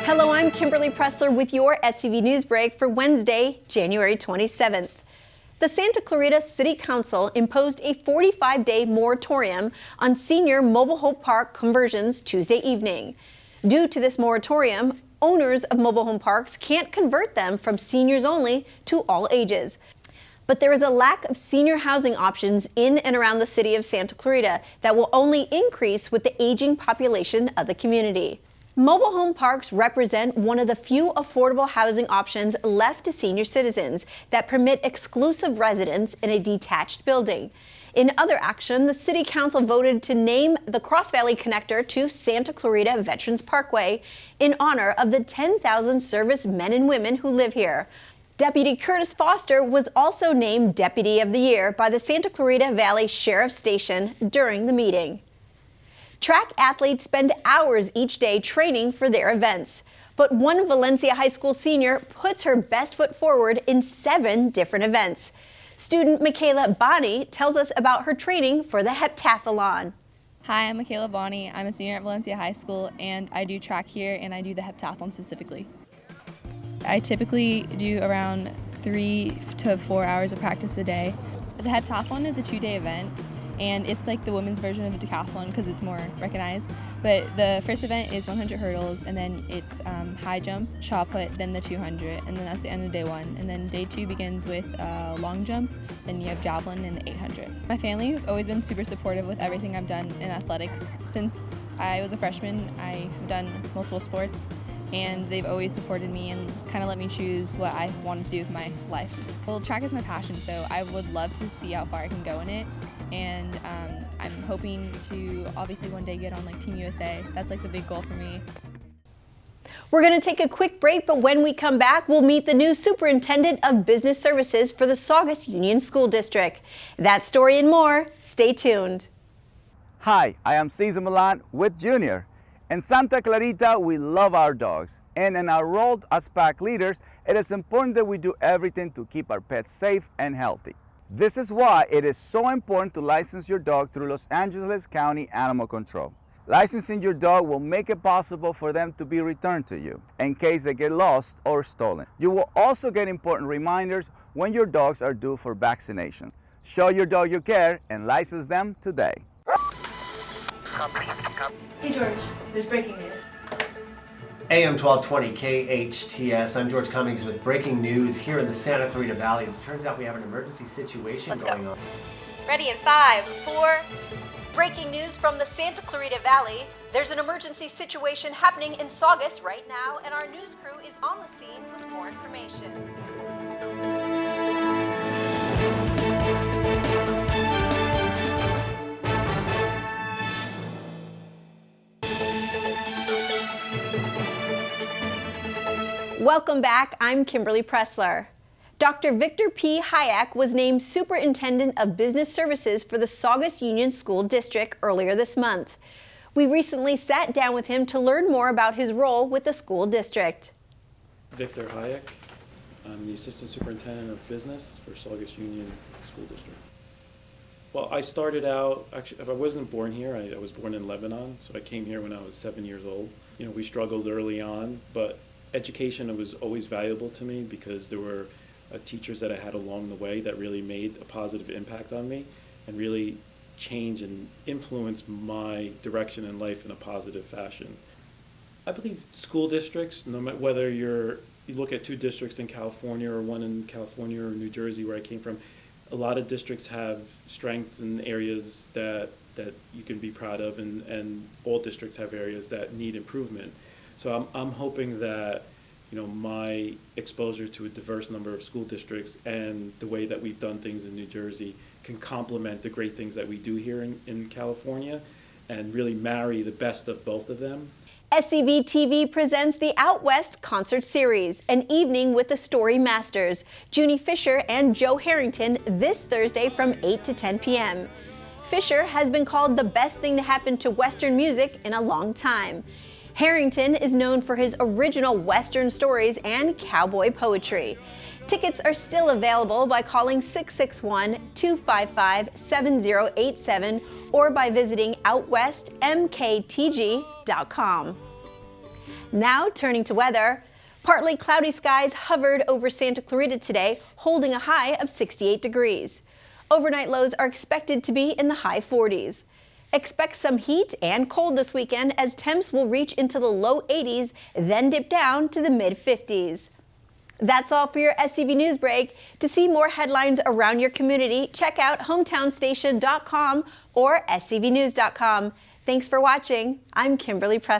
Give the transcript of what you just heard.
Hello, I'm Kimberly Pressler with your SCV NewsBreak for Wednesday, January 27th. The Santa Clarita City Council imposed a 45-day moratorium on senior mobile home park conversions Tuesday evening. Due to this moratorium, owners of mobile home parks can't convert them from seniors only to all ages. But there is a lack of senior housing options in and around the city of Santa Clarita that will only increase with the aging population of the community. Mobile home parks represent one of the few affordable housing options left to senior citizens that permit exclusive residence in a detached building. In other action, the City Council voted to name the Cross Valley Connector to Santa Clarita Veterans Parkway in honor of the 10,000 service men and women who live here. Deputy Curtis Foster was also named Deputy of the Year by the Santa Clarita Valley Sheriff's Station during the meeting. Track athletes spend hours each day training for their events, but one Valencia High School senior puts her best foot forward in 7 different events. Student Michaela Bonney tells us about her training for the heptathlon. Hi, I'm Michaela Bonney. I'm a senior at Valencia High School, and I do track here, and I do the heptathlon specifically. I typically do around 3 to 4 hours of practice a day. The heptathlon is a 2-day event, and it's like the women's version of a decathlon because it's more recognized. But the first event is 100 hurdles, and then it's high jump, shot put, then the 200, and then that's the end of day 1. And then day 2 begins with long jump, then you have javelin and the 800. My family has always been super supportive with everything I've done in athletics. Since I was a freshman, I've done multiple sports, and they've always supported me and kind of let me choose what I wanted to do with my life. Well, track is my passion, so I would love to see how far I can go in it. And I'm hoping to obviously one day get on like Team USA. That's like the big goal for me. We're going to take a quick break, but when we come back, we'll meet the new Superintendent of Business Services for the Saugus Union School District. That story and more, stay tuned. Hi, I am Cesar Milan with Junior. In Santa Clarita, we love our dogs. And in our role as pack leaders, it is important that we do everything to keep our pets safe and healthy. This is why it is so important to license your dog through Los Angeles County Animal Control. Licensing your dog will make it possible for them to be returned to you in case they get lost or stolen. You will also get important reminders when your dogs are due for vaccination. Show your dog you care and license them today. Hey George, there's breaking news. AM 1220 KHTS. I'm George Cummings with breaking news here in the Santa Clarita Valley. As it turns out, we have an emergency situation going on. Ready in 5, 4. Breaking news from the Santa Clarita Valley. There's an emergency situation happening in Saugus right now, and our news crew is on the scene with more information. Welcome back, I'm Kimberly Pressler. Dr. Victor P. Hayek was named Superintendent of Business Services for the Saugus Union School District earlier this month. We recently sat down with him to learn more about his role with the school district. Victor Hayek. I'm the Assistant Superintendent of Business for Saugus Union School District. Well, I started out, actually, I wasn't born here. I was born in Lebanon, so I came here when I was 7 years old. You know, we struggled early on, but education was always valuable to me because there were teachers that I had along the way that really made a positive impact on me and really changed and influenced my direction in life in a positive fashion. I believe school districts, no matter whether you look at 2 districts in California or one in California or New Jersey where I came from, a lot of districts have strengths in areas that you can be proud of, and all districts have areas that need improvement. So I'm hoping that, you know, my exposure to a diverse number of school districts and the way that we've done things in New Jersey can complement the great things that we do here in California and really marry the best of both of them. SCV TV presents the Out West Concert Series, an evening with the Story Masters, Junie Fisher and Joe Harrington, this Thursday from 8 to 10 p.m. Fisher has been called the best thing to happen to Western music in a long time. Harrington is known for his original Western stories and cowboy poetry. Tickets are still available by calling 661-255-7087 or by visiting outwestmktg.com. Now turning to weather. Partly cloudy skies hovered over Santa Clarita today, holding a high of 68 degrees. Overnight lows are expected to be in the high 40s. Expect some heat and cold this weekend as temps will reach into the low 80s, then dip down to the mid 50s. That's all for your SCV News Break. To see more headlines around your community, check out hometownstation.com or scvnews.com. Thanks for watching. I'm Kimberly Preston.